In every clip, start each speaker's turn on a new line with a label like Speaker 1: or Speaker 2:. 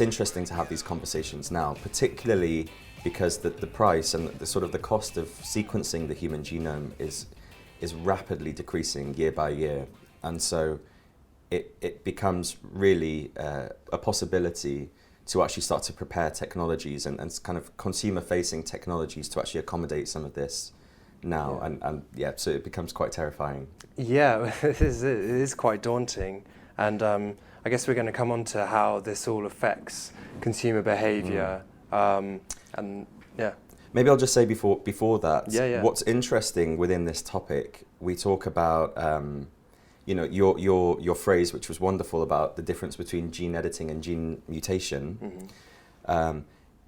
Speaker 1: it's interesting to have these conversations now, particularly because the price and the sort of the cost of sequencing the human genome is rapidly decreasing year by year. And so it becomes really a possibility to actually start to prepare technologies and kind of consumer-facing technologies to actually accommodate some of this now.
Speaker 2: Yeah.
Speaker 1: So it becomes quite terrifying.
Speaker 2: Yeah, it is quite daunting. And I guess we're going to come on to how this all affects consumer behaviour. And yeah.
Speaker 1: Maybe I'll just say before that,
Speaker 2: What's
Speaker 1: interesting within this topic, we talk about, your phrase, which was wonderful, about the difference between gene editing and gene mutation,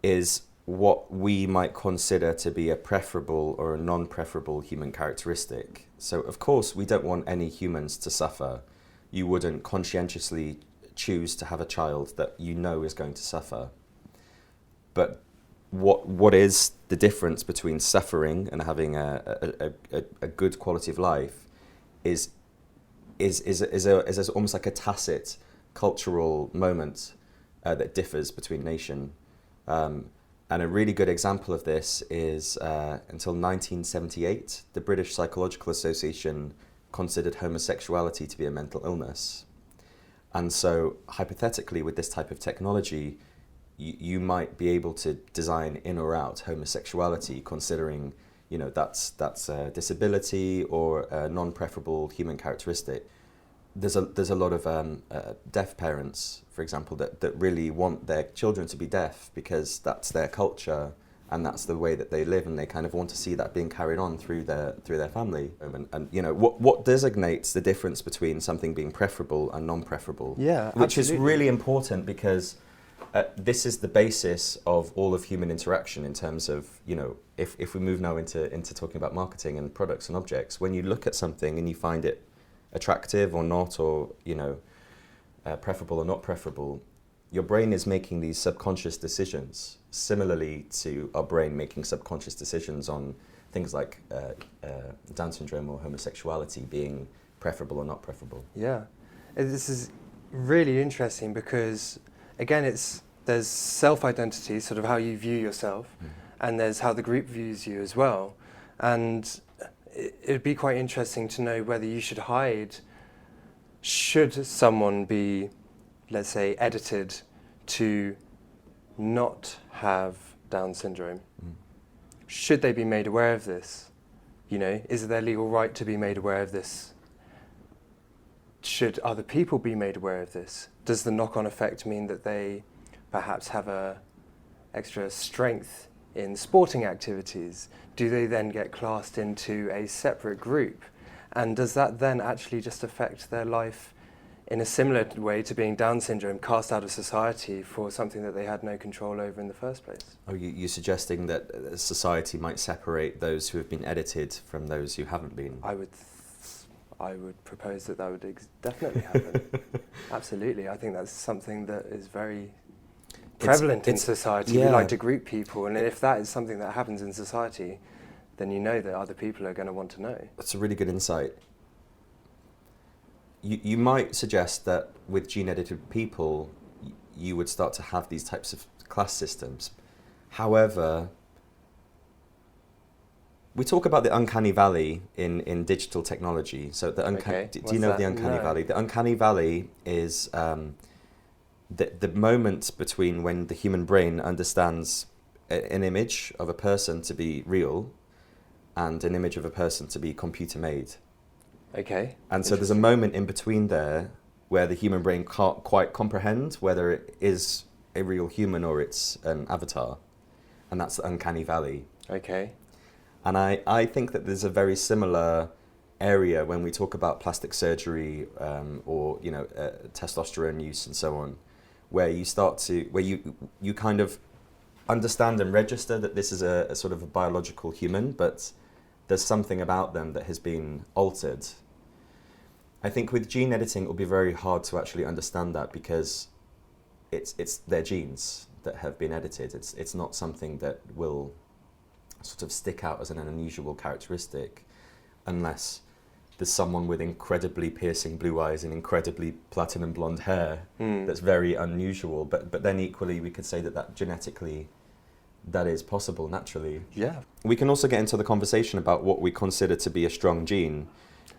Speaker 1: is what we might consider to be a preferable or a non-preferable human characteristic. So, of course, we don't want any humans to suffer. You wouldn't conscientiously choose to have a child that you know is going to suffer. But what is the difference between suffering and having a good quality of life is almost like a tacit cultural moment that differs between nation. And a really good example of this is until 1978, the British Psychological Association considered homosexuality to be a mental illness. And so hypothetically, with this type of technology, you might be able to design in or out homosexuality, considering that's a disability or a non-preferable human characteristic. There's a lot of deaf parents, for example, that really want their children to be deaf because that's their culture and that's the way that they live, and they kind of want to see that being carried on through their family. And what designates the difference between something being preferable and non-preferable?
Speaker 2: Yeah,
Speaker 1: which
Speaker 2: absolutely.
Speaker 1: is really important because this is the basis of all of human interaction in terms of, if we move now into talking about marketing and products and objects, when you look at something and you find it attractive or not, or preferable or not preferable, your brain is making these subconscious decisions, similarly to our brain making subconscious decisions on things like Down syndrome or homosexuality being preferable or not preferable.
Speaker 2: Yeah, this is really interesting because, again, there's self-identity, sort of how you view yourself, and there's how the group views you as well. And it'd be quite interesting to know whether you should hide. Should someone be, let's say, edited to not have Down syndrome? Should they be made aware of this? Is it their legal right to be made aware of this? Should other people be made aware of this? Does the knock-on effect mean that they perhaps have a extra strength in sporting activities? Do they then get classed into a separate group? And does that then actually just affect their life in a similar way to being Down syndrome, cast out of society for something that they had no control over in the first place?
Speaker 1: Are you suggesting that society might separate those who have been edited from those who haven't been?
Speaker 2: I would propose that would definitely happen. Absolutely. I think that's something that is very prevalent in society.
Speaker 1: Yeah.
Speaker 2: We like to group people, and if that is something that happens in society, then you know that other people are going to want to know.
Speaker 1: That's a really good insight. You might suggest that with gene-edited people, you would start to have these types of class systems. However, we talk about the uncanny valley in digital technology. So the do you know the uncanny valley? The uncanny valley is the moment between when the human brain understands an image of a person to be real and an image of a person to be computer-made.
Speaker 2: Okay.
Speaker 1: And so there's a moment in between there where the human brain can't quite comprehend whether it is a real human or it's an avatar. And that's the uncanny valley.
Speaker 2: Okay.
Speaker 1: And I think that there's a very similar area when we talk about plastic surgery or testosterone use and so on, where you kind of understand and register that this is a sort of a biological human, but there's something about them that has been altered. I think with gene editing, it will be very hard to actually understand that because it's their genes that have been edited. It's not something that will sort of stick out as an unusual characteristic unless there's someone with incredibly piercing blue eyes and incredibly platinum blonde hair that's very unusual. But then equally, we could say that genetically, that is possible naturally.
Speaker 2: Yeah.
Speaker 1: We can also get into the conversation about what we consider to be a strong gene,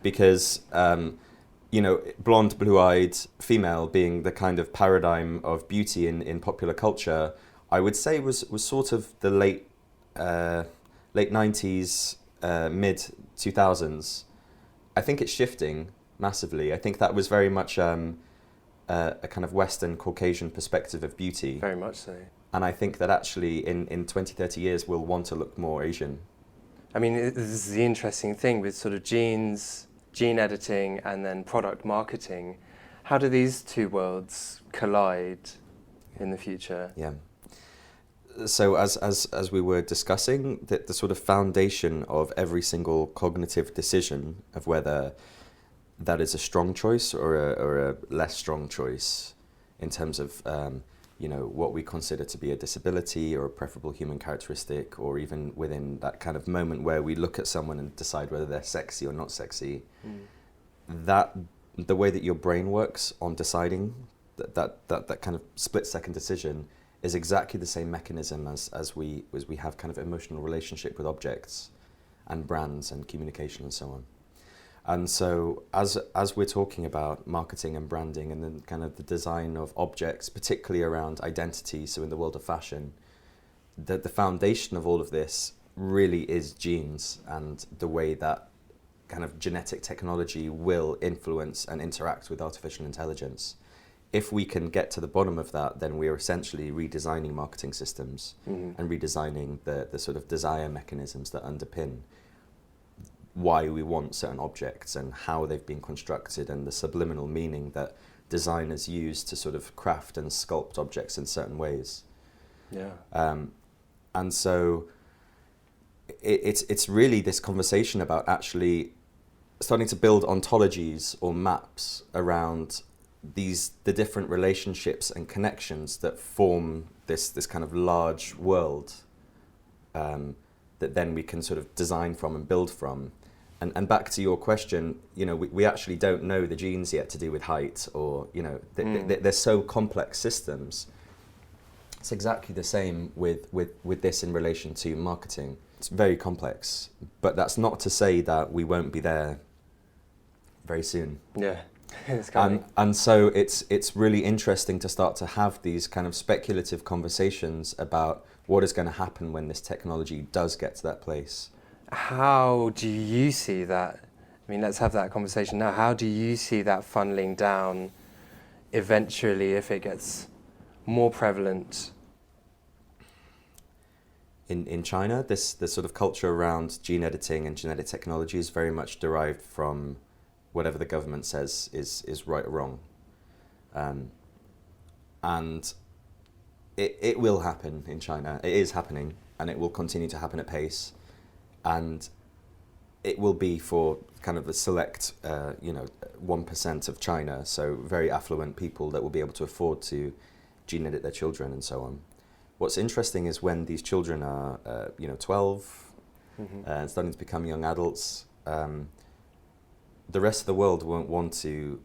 Speaker 1: because blonde, blue-eyed female being the kind of paradigm of beauty in popular culture, I would say was sort of the late 90s, mid 2000s. I think it's shifting massively. I think that was very much a kind of Western Caucasian perspective of beauty.
Speaker 2: Very much so.
Speaker 1: And I think that actually in 20, 30 years we'll want to look more Asian.
Speaker 2: I mean, this is the interesting thing with sort of genes, gene editing, and then product marketing. How do these two worlds collide in the future?
Speaker 1: Yeah. So as we were discussing, the sort of foundation of every single cognitive decision of whether that is a strong choice or a less strong choice in terms of what we consider to be a disability or a preferable human characteristic, or even within that kind of moment where we look at someone and decide whether they're sexy or not sexy, that the way that your brain works on deciding that kind of split-second decision is exactly the same mechanism as we have kind of emotional relationship with objects and brands and communication and so on. And so as we're talking about marketing and branding and then kind of the design of objects, particularly around identity, so in the world of fashion, the foundation of all of this really is genes and the way that kind of genetic technology will influence and interact with artificial intelligence. If we can get to the bottom of that, then we're essentially redesigning marketing systems and redesigning the sort of desire mechanisms that underpin why we want certain objects and how they've been constructed and the subliminal meaning that designers use to sort of craft and sculpt objects in certain ways.
Speaker 2: Yeah.
Speaker 1: And so it's really this conversation about actually starting to build ontologies or maps around the different relationships and connections that form this kind of large world that then we can sort of design from and build from. And back to your question, we actually don't know the genes yet to do with height, or they're so complex systems. It's exactly the same with this in relation to marketing. It's very complex, but that's not to say that we won't be there very soon.
Speaker 2: Yeah. It's coming.
Speaker 1: And so it's really interesting to start to have these kind of speculative conversations about what is going to happen when this technology does get to that place.
Speaker 2: How do you see that? I mean, let's have that conversation now. How do you see that funneling down eventually if it gets more prevalent?
Speaker 1: In China, this sort of culture around gene editing and genetic technology is very much derived from whatever the government says is right or wrong. And it will happen in China. It is happening, and it will continue to happen at pace. And it will be for kind of a select, 1% of China, so very affluent people that will be able to afford to gene edit their children and so on. What's interesting is when these children are, 12 and starting to become young adults, the rest of the world won't want to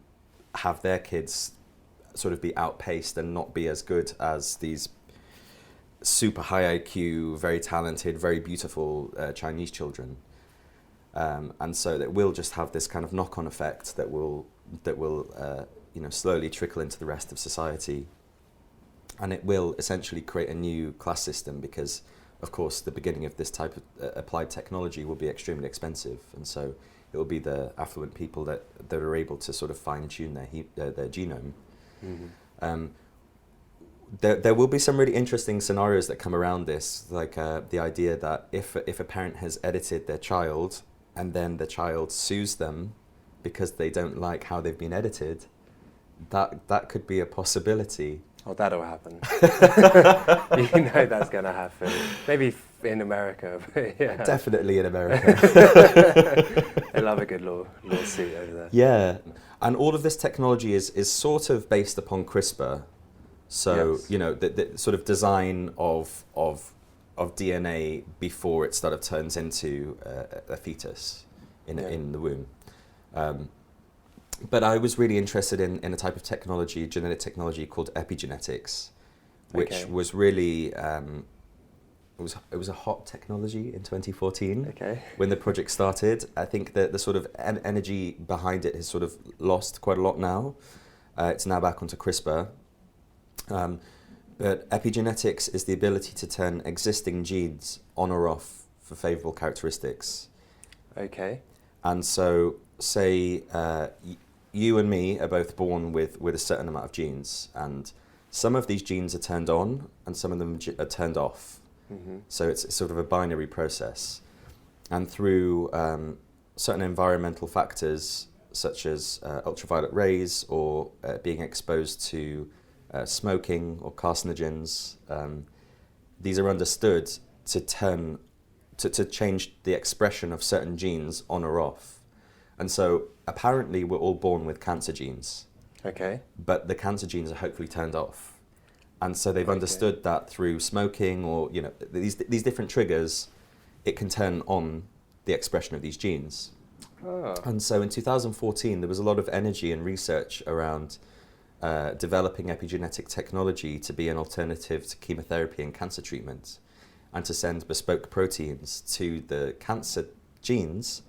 Speaker 1: have their kids sort of be outpaced and not be as good as these super high IQ, very talented, very beautiful Chinese children. And so that will just have this kind of knock-on effect that will slowly trickle into the rest of society. And it will essentially create a new class system because, of course, the beginning of this type of applied technology will be extremely expensive. And so it will be the affluent people that are able to sort of fine-tune their genome. There will be some really interesting scenarios that come around this, like the idea that if a parent has edited their child and then the child sues them because they don't like how they've been edited, that could be a possibility.
Speaker 2: Oh, that'll happen. That's going to happen. Maybe in America. But yeah.
Speaker 1: Definitely in America.
Speaker 2: They love a good lawsuit over there.
Speaker 1: Yeah, and all of this technology is sort of based upon CRISPR. So,
Speaker 2: Yes.
Speaker 1: The sort of design of DNA before it sort of turns into a fetus in the womb. But I was really interested in a type of technology, genetic technology called epigenetics, which was really it was a hot technology in 2014 when the project started. I think that the sort of energy behind it has sort of lost quite a lot now. It's now back onto CRISPR. But epigenetics is the ability to turn existing genes on or off for favourable characteristics.
Speaker 2: Okay.
Speaker 1: And so, say you and me are both born with a certain amount of genes, and some of these genes are turned on and some of them are turned off.
Speaker 2: Mm-hmm.
Speaker 1: So it's sort of a binary process. And through certain environmental factors, such as ultraviolet rays or being exposed to smoking or carcinogens, these are understood to change the expression of certain genes on or off. And so apparently we're all born with cancer genes.
Speaker 2: Okay.
Speaker 1: But the cancer genes are hopefully turned off. And so they've understood that through smoking or these different triggers, it can turn on the expression of these genes.
Speaker 2: Oh.
Speaker 1: And so in 2014, there was a lot of energy and research around developing epigenetic technology to be an alternative to chemotherapy and cancer treatment, and to send bespoke proteins to the cancer genes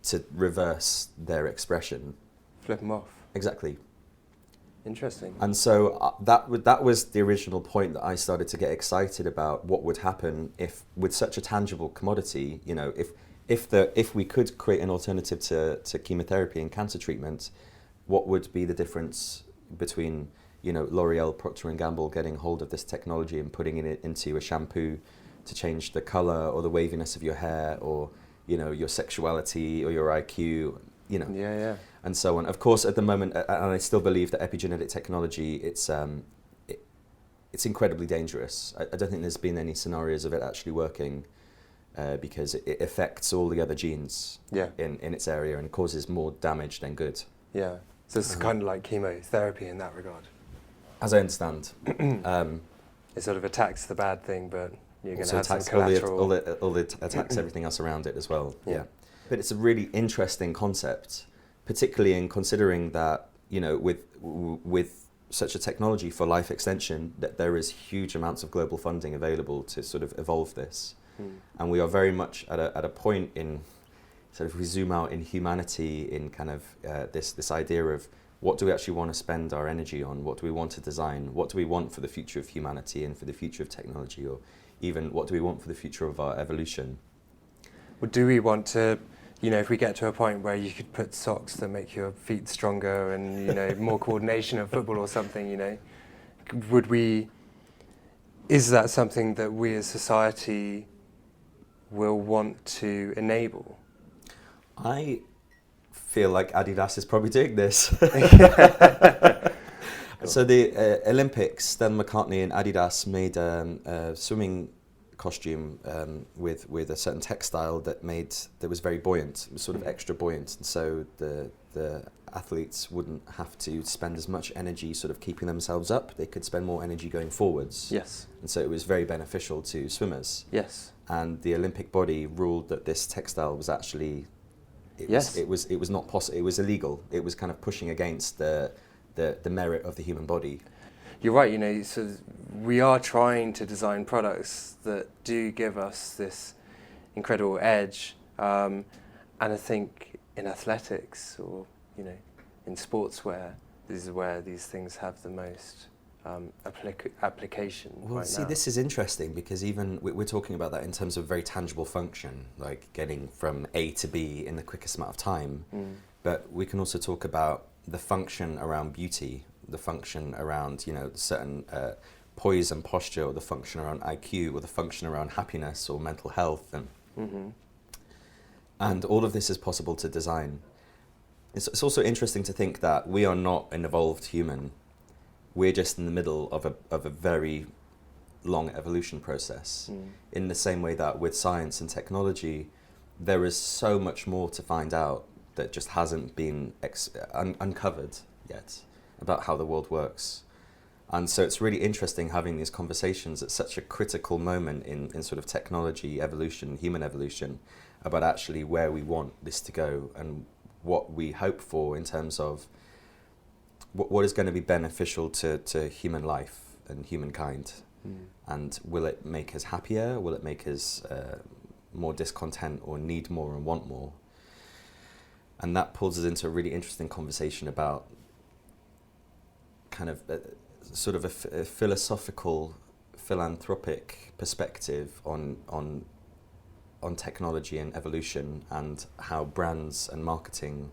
Speaker 1: to reverse their expression.
Speaker 2: Flip them off.
Speaker 1: Exactly.
Speaker 2: Interesting.
Speaker 1: And so that was the original point that I started to get excited about what would happen if, with such a tangible commodity, if we could create an alternative to chemotherapy and cancer treatment, what would be the difference between L'Oreal, Procter & Gamble getting hold of this technology and putting it into a shampoo to change the color or the waviness of your hair, or your sexuality or your IQ, and so on. Of course, at the moment, and I still believe that epigenetic technology, it's incredibly dangerous. I don't think there's been any scenarios of it actually working, because it affects all the other genes in its area and causes more damage than good.
Speaker 2: Yeah. So it's kind of like chemotherapy in that regard.
Speaker 1: As I understand.
Speaker 2: It sort of attacks the bad thing, but you're going to have some
Speaker 1: collateral.
Speaker 2: collateral.
Speaker 1: All the attacks everything else around it as well. Yeah. But it's a really interesting concept, particularly in considering that, with such a technology for life extension, that there is huge amounts of global funding available to sort of evolve this. And we are very much at a point in, sort of, we zoom out in humanity, in kind of this idea of what do we actually want to spend our energy on? What do we want to design? What do we want for the future of humanity and for the future of technology? Or even what do we want for the future of our evolution?
Speaker 2: Well, do we want to, if we get to a point where you could put socks that make your feet stronger and, more coordination of football or something, is that something that we as society will want to enable?
Speaker 1: I feel like Adidas is probably doing this. So the Olympics, Stella McCartney and Adidas made a swimming costume with a certain textile that was very buoyant. It was sort of extra buoyant, and so the athletes wouldn't have to spend as much energy sort of keeping themselves up. They could spend more energy going forwards.
Speaker 2: Yes.
Speaker 1: And so it was very beneficial to swimmers.
Speaker 2: Yes.
Speaker 1: And the Olympic body ruled that this textile was actually it was not possible. It was illegal. It was kind of pushing against the merit of the human body.
Speaker 2: You're right, so we are trying to design products that do give us this incredible edge. And I think in athletics or, in sportswear, this is where these things have the most application right now.
Speaker 1: This is interesting because even we're talking about that in terms of very tangible function, like getting from A to B in the quickest amount of time. But we can also talk about the function around beauty, the function around, certain poise and posture, or the function around IQ, or the function around happiness or mental health. And all of this is possible to design. It's also interesting to think that we are not an evolved human. We're just in the middle of a very long evolution process. In the same way that with science and technology, there is so much more to find out that just hasn't been uncovered yet about how the world works. And so it's really interesting having these conversations at such a critical moment in sort of technology evolution, human evolution, about actually where we want this to go and what we hope for in terms of what is going to be beneficial to human life and humankind. And will it make us happier? Will it make us more discontent or need more and want more? And that pulls us into a really interesting conversation about kind of sort of a philosophical, philanthropic perspective on technology and evolution, and how brands and marketing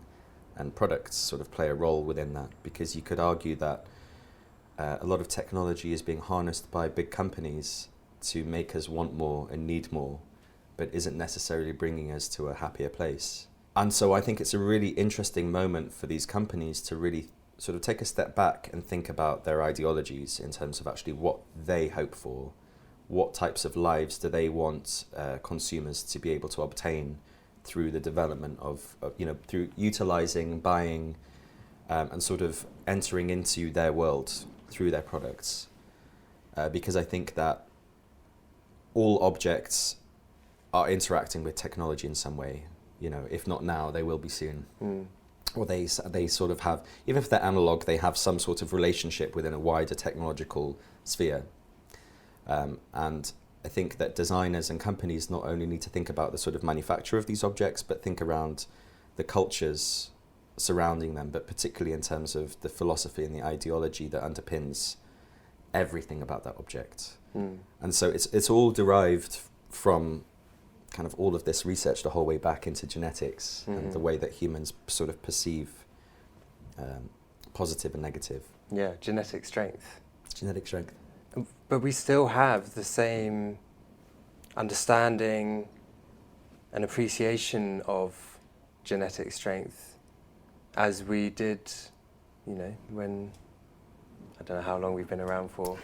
Speaker 1: and products sort of play a role within that. Because you could argue that a lot of technology is being harnessed by big companies to make us want more and need more, but isn't necessarily bringing us to a happier place. And so I think it's a really interesting moment for these companies to really sort of take a step back and think about their ideologies in terms of actually what they hope for, what types of lives do they want consumers to be able to obtain through the development of through utilizing, buying, and sort of entering into their world through their products. Because I think that all objects are interacting with technology in some way. If not now, they will be soon. Or they sort of have, even if they're analog, they have some sort of relationship within a wider technological sphere. And I think that designers and companies not only need to think about the sort of manufacture of these objects, but think around the cultures surrounding them, but particularly in terms of the philosophy and the ideology that underpins everything about that object. And so it's all derived from kind of all of this research the whole way back into genetics and the way that humans sort of perceive positive and negative.
Speaker 2: Yeah, genetic strength.
Speaker 1: Genetic strength.
Speaker 2: But we still have the same understanding and appreciation of genetic strength as we did, when, I don't know how long we've been around for,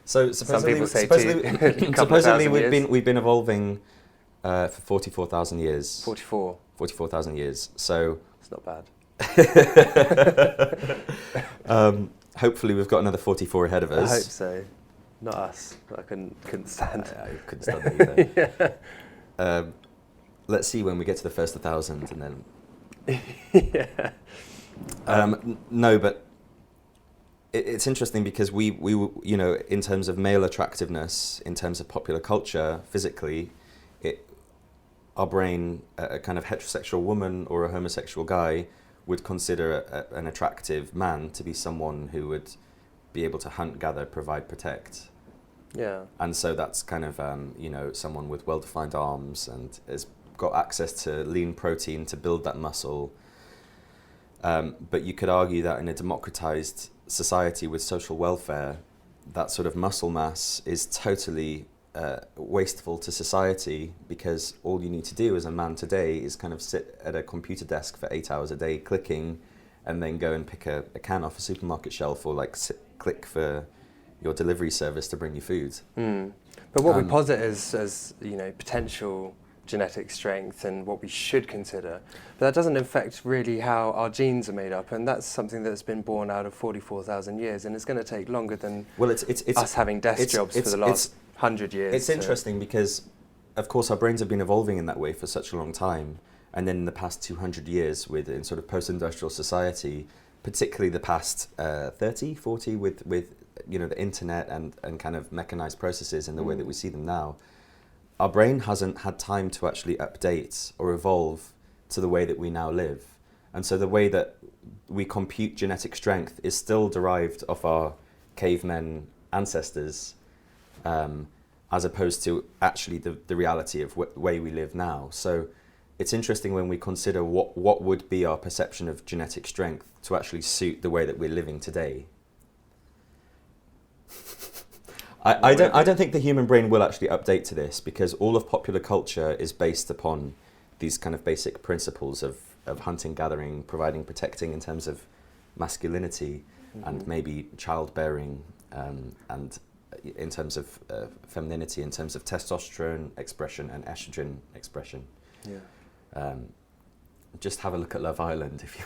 Speaker 1: So
Speaker 2: some people say
Speaker 1: supposedly we've been evolving for 44,000 years. 44,000 years. So
Speaker 2: it's not bad.
Speaker 1: Hopefully we've got another 44 ahead of us.
Speaker 2: I hope so. Not us. I couldn't stand.
Speaker 1: I couldn't stand that either. Let's see when we get to the first 1,000 and then.
Speaker 2: Yeah.
Speaker 1: No, but it's interesting because we in terms of male attractiveness, in terms of popular culture, physically, our brain, a kind of heterosexual woman or a homosexual guy would consider an attractive man to be someone who would be able to hunt, gather, provide, protect.
Speaker 2: Yeah.
Speaker 1: And so that's kind of, someone with well-defined arms and has got access to lean protein to build that muscle. But you could argue that in a democratized society with social welfare, that sort of muscle mass is totally wasteful to society, because all you need to do as a man today is kind of sit at a computer desk for 8 hours a day clicking, and then go and pick a can off a supermarket shelf, or click for your delivery service to bring you food.
Speaker 2: But what we posit as potential genetic strength and what we should consider, but that doesn't affect really how our genes are made up, and that's something that's been born out of 44,000 years, and it's going to take longer than us having desk jobs for the last 100 years.
Speaker 1: It's interesting because, of course, our brains have been evolving in that way for such a long time, and then in the past 200 years in sort of post-industrial society, particularly the past 30, 40 with the internet and kind of mechanized processes in the way that we see them now, our brain hasn't had time to actually update or evolve to the way that we now live. And so the way that we compute genetic strength is still derived off our cavemen ancestors, as opposed to actually the reality of the way we live now. So it's interesting when we consider what would be our perception of genetic strength to actually suit the way that we're living today. I don't think the human brain will actually update to this, because all of popular culture is based upon these kind of basic principles of hunting, gathering, providing, protecting in terms of masculinity, and maybe childbearing, and in terms of femininity, in terms of testosterone expression and estrogen expression.
Speaker 2: Yeah.
Speaker 1: Just have a look at Love Island if you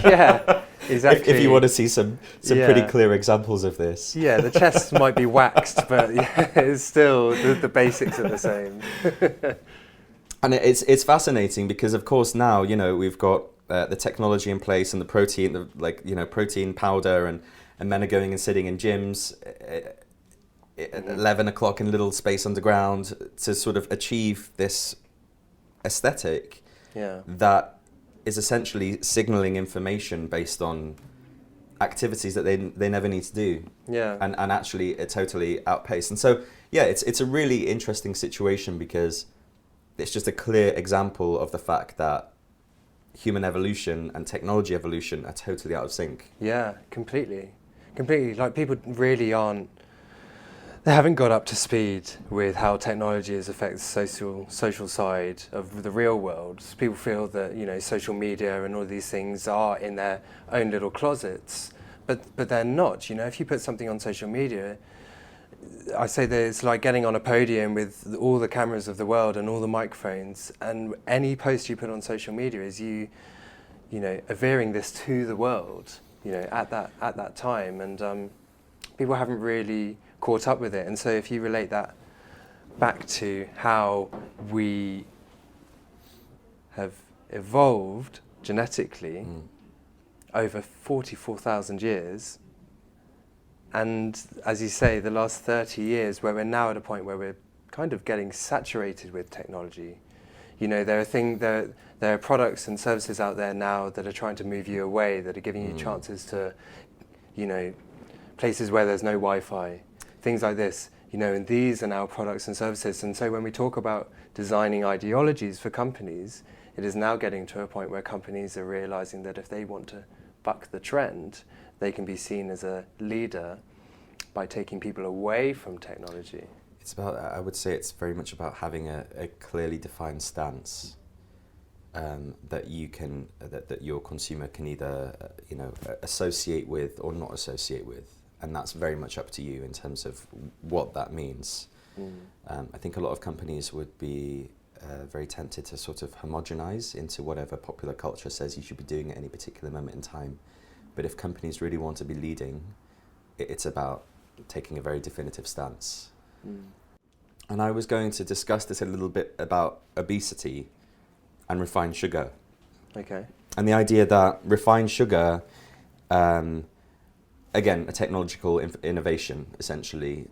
Speaker 2: yeah, exactly.
Speaker 1: if you want to see some pretty clear examples of this.
Speaker 2: Yeah, the chests might be waxed, but it's still the basics are the same.
Speaker 1: And it's fascinating because, of course, now we've got the technology in place and the protein, protein powder, and men are going and sitting in gyms at 11 o'clock in a little space underground to sort of achieve this aesthetic that is essentially signaling information based on activities that they never need to do. And actually it totally outpaced. And so, it's a really interesting situation because it's just a clear example of the fact that human evolution and technology evolution are totally out of sync.
Speaker 2: Yeah, completely. Like, people really they haven't got up to speed with how technology has affected the social side of the real world. People feel that, social media and all these things are in their own little closets, but they're not. If you put something on social media, I say that it's like getting on a podium with all the cameras of the world and all the microphones, and any post you put on social media is you avering this to the world, at that time, and people haven't really caught up with it. And so if you relate that back to how we have evolved genetically over 44,000 years, and as you say, the last 30 years, where we're now at a point where we're kind of getting saturated with technology. There are products and services out there now that are trying to move you away, that are giving you chances to, places where there's no Wi-Fi, things like this, and these are now products and services. And so when we talk about designing ideologies for companies, it is now getting to a point where companies are realizing that if they want to buck the trend, they can be seen as a leader by taking people away from technology.
Speaker 1: I would say it's very much about having a clearly defined stance that your consumer can either associate with or not associate with, and that's very much up to you in terms of what that means. I think a lot of companies would be very tempted to sort of homogenize into whatever popular culture says you should be doing at any particular moment in time. But if companies really want to be leading, it's about taking a very definitive stance. And I was going to discuss this a little bit about obesity and refined sugar.
Speaker 2: Okay.
Speaker 1: And the idea that refined sugar, again, a technological innovation, essentially.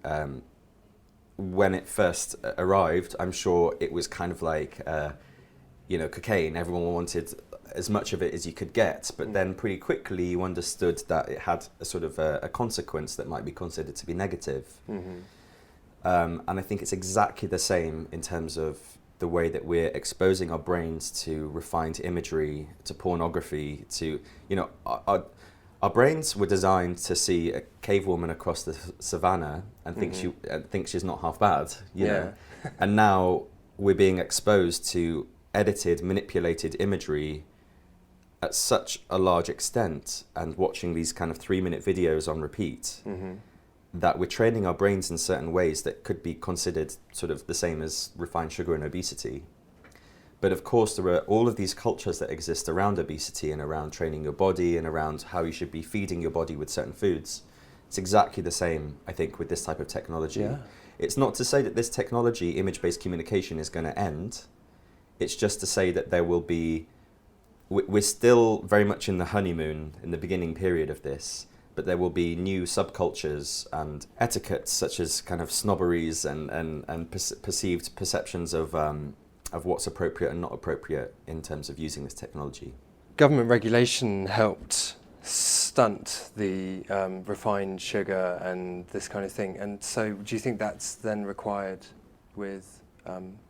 Speaker 1: When it first arrived, I'm sure it was kind of like, cocaine. Everyone wanted as much of it as you could get, but then pretty quickly you understood that it had a sort of a consequence that might be considered to be negative. And I think it's exactly the same in terms of the way that we're exposing our brains to refined imagery, to pornography, to, our brains were designed to see a cave woman across the savannah and think she's not half bad, you know. And now we're being exposed to edited, manipulated imagery at such a large extent, and watching these kind of 3-minute videos on repeat, that we're training our brains in certain ways that could be considered sort of the same as refined sugar and obesity. But of course, there are all of these cultures that exist around obesity and around training your body and around how you should be feeding your body with certain foods. It's exactly the same, I think, with this type of technology. It's not to say that this technology, image-based communication, is going to end. It's just to say that there will be, we're still very much in the honeymoon, in the beginning period of this, but there will be new subcultures and etiquettes such as kind of snobberies and perceived perceptions of what's appropriate and not appropriate in terms of using this technology.
Speaker 2: Government regulation helped stunt the refined sugar and this kind of thing. And so do you think that's then required with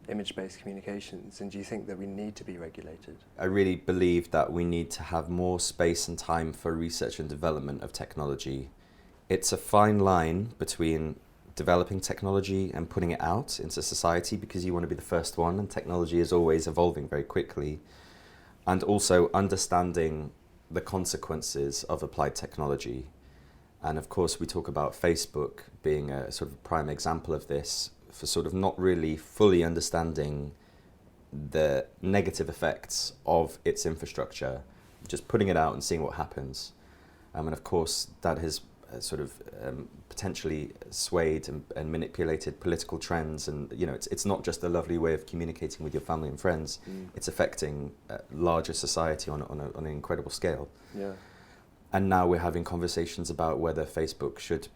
Speaker 2: image-based communications? And do you think that we need to be regulated?
Speaker 1: I really believe that we need to have more space and time for research and development of technology. It's a fine line between developing technology and putting it out into society because you want to be the first one, and technology is always evolving very quickly, and also understanding the consequences of applied technology. And of course we talk about Facebook being a sort of prime example of this, for sort of not really fully understanding the negative effects of its infrastructure, just putting it out and seeing what happens. And of course that has sort of potentially swayed and manipulated political trends, and it's not just a lovely way of communicating with your family and friends. It's affecting larger society on an incredible scale.
Speaker 2: Yeah.
Speaker 1: And now we're having conversations about whether Facebook should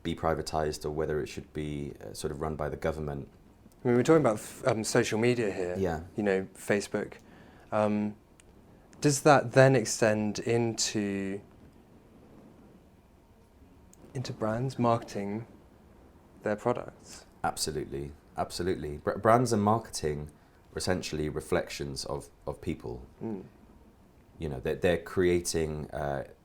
Speaker 1: be privatized or whether it should be sort of run by the government.
Speaker 2: I mean, we're talking about social media here.
Speaker 1: Yeah.
Speaker 2: Facebook. Does that then extend into brands marketing their products?
Speaker 1: Absolutely. Brands and marketing are essentially reflections of people. They're creating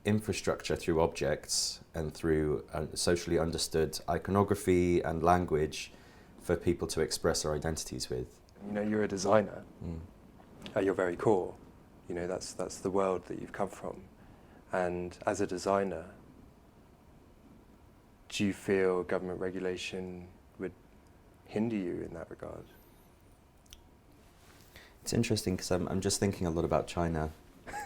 Speaker 1: infrastructure through objects and through socially understood iconography and language for people to express their identities with.
Speaker 2: You're a designer at your very core. That's the world that you've come from. And as a designer, do you feel government regulation would hinder you in that regard?
Speaker 1: It's interesting because I'm just thinking a lot about China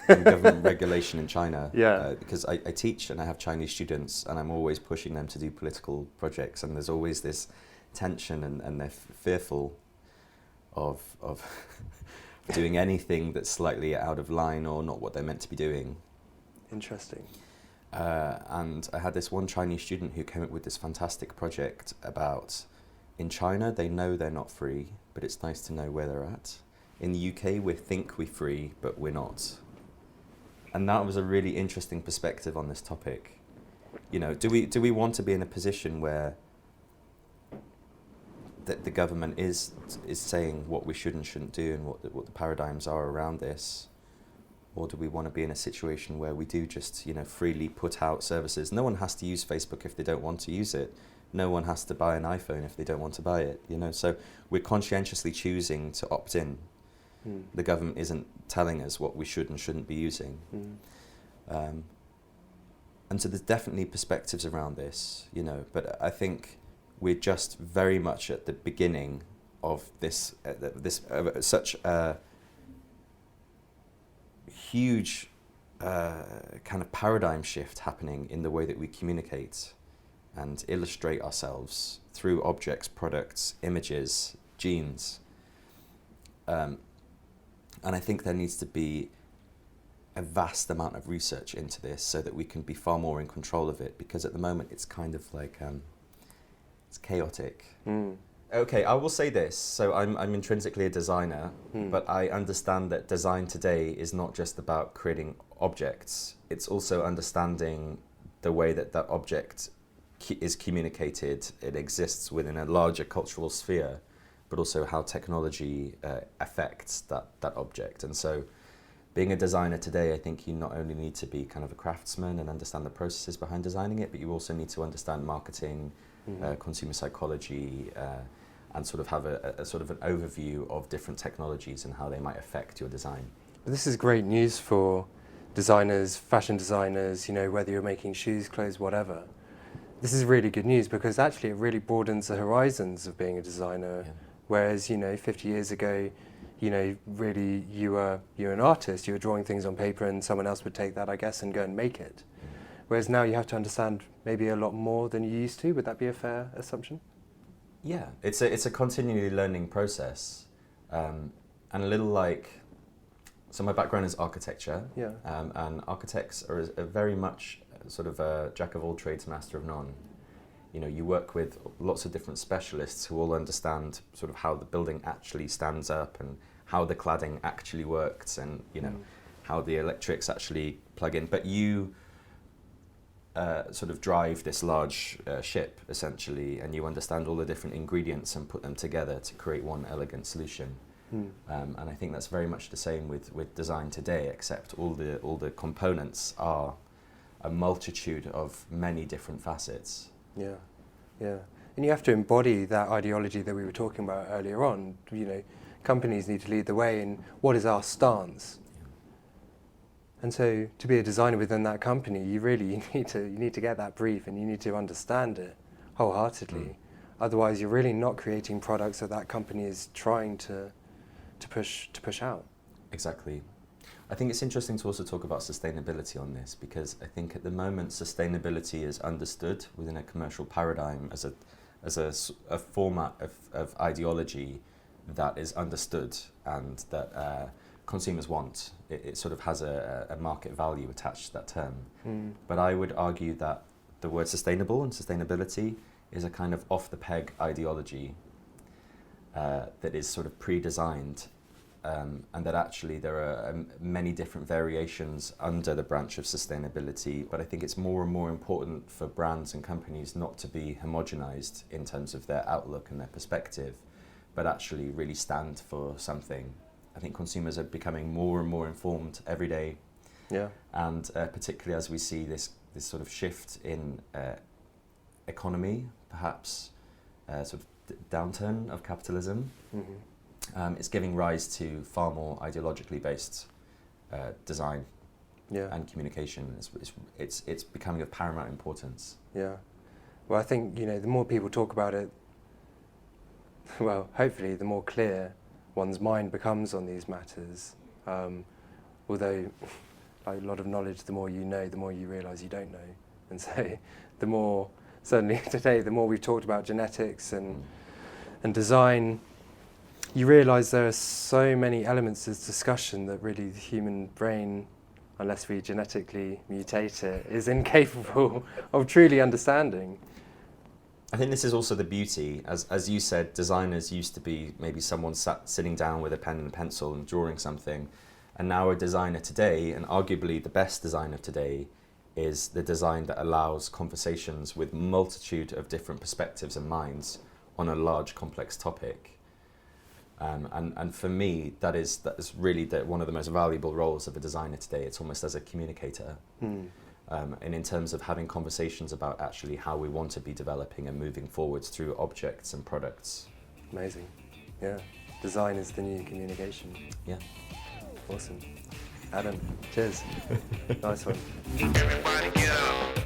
Speaker 1: and government regulation in China.
Speaker 2: Yeah.
Speaker 1: Because I teach and I have Chinese students, and I'm always pushing them to do political projects, and there's always this tension, and they're fearful of doing anything that's slightly out of line or not what they're meant to be doing.
Speaker 2: Interesting.
Speaker 1: And I had this one Chinese student who came up with this fantastic project about, in China, they know they're not free, but it's nice to know where they're at. In the UK, we think we're free, but we're not. And that was a really interesting perspective on this topic. Do we want to be in a position where that the government is saying what we should and shouldn't do and what the paradigms are around this? Or do we want to be in a situation where we do just, freely put out services? No one has to use Facebook if they don't want to use it. No one has to buy an iPhone if they don't want to buy it, So we're conscientiously choosing to opt in. The government isn't telling us what we should and shouldn't be using. And so there's definitely perspectives around this, but I think we're just very much at the beginning of this such a huge kind of paradigm shift happening in the way that we communicate and illustrate ourselves through objects, products, images, genes. And I think there needs to be a vast amount of research into this so that we can be far more in control of it, because at the moment it's kind of like it's chaotic. Okay, I will say this. So I'm intrinsically a designer, but I understand that design today is not just about creating objects. It's also understanding the way that object is communicated. It exists within a larger cultural sphere, but also how technology affects that object. And so being a designer today, I think you not only need to be kind of a craftsman and understand the processes behind designing it, but you also need to understand marketing, consumer psychology, and sort of have a sort of an overview of different technologies and how they might affect your design.
Speaker 2: This is great news for designers, fashion designers, whether you're making shoes, clothes, whatever. This is really good news because actually it really broadens the horizons of being a designer. Yeah. Whereas, 50 years ago, really you're an artist, you were drawing things on paper and someone else would take that, I guess, and go and make it. Whereas now you have to understand maybe a lot more than you used to. Would that be a fair assumption?
Speaker 1: Yeah, it's a continually learning process, and a little like. So my background is architecture, and architects are very much sort of a jack of all trades, master of none. You work with lots of different specialists who all understand sort of how the building actually stands up and how the cladding actually works, and how the electrics actually plug in. But you sort of drive this large ship essentially, and you understand all the different ingredients and put them together to create one elegant solution. And I think that's very much the same with design today, except all the components are a multitude of many different facets.
Speaker 2: Yeah. And you have to embody that ideology that we were talking about earlier on. Companies need to lead the way in what is our stance. And so to be a designer within that company, you need to get that brief and you need to understand it wholeheartedly. Otherwise, you're really not creating products that company is trying to push out.
Speaker 1: Exactly. I think it's interesting to also talk about sustainability on this, because I think at the moment sustainability is understood within a commercial paradigm as a format of ideology that is understood and that consumers want. It sort of has a market value attached to that term. But I would argue that the word sustainable and sustainability is a kind of off-the-peg ideology that is sort of pre-designed, and that actually there are many different variations under the branch of sustainability. But I think it's more and more important for brands and companies not to be homogenized in terms of their outlook and their perspective, but actually really stand for something. I think consumers are becoming more and more informed every day.
Speaker 2: Yeah.
Speaker 1: And particularly as we see this sort of shift in economy, perhaps sort of downturn of capitalism, it's giving rise to far more ideologically based design and communication. It's becoming of paramount importance.
Speaker 2: Yeah. Well, I think, the more people talk about it, well, hopefully the more clear one's mind becomes on these matters. Although, like a lot of knowledge, the more you know, the more you realise you don't know. And so the more, certainly today, the more we've talked about genetics and design, you realise there are so many elements of discussion that really the human brain, unless we genetically mutate it, is incapable of truly understanding.
Speaker 1: I think this is also the beauty. As you said, designers used to be maybe someone sitting down with a pen and pencil and drawing something. And now a designer today, and arguably the best designer today, is the design that allows conversations with multitude of different perspectives and minds on a large, complex topic. And for me, that is really one of the most valuable roles of a designer today. It's almost as a communicator. And in terms of having conversations about actually how we want to be developing and moving forwards through objects and products.
Speaker 2: Amazing. Yeah. Design is the new communication.
Speaker 1: Yeah.
Speaker 2: Awesome. Adam, cheers. Nice one.
Speaker 3: Everybody get up.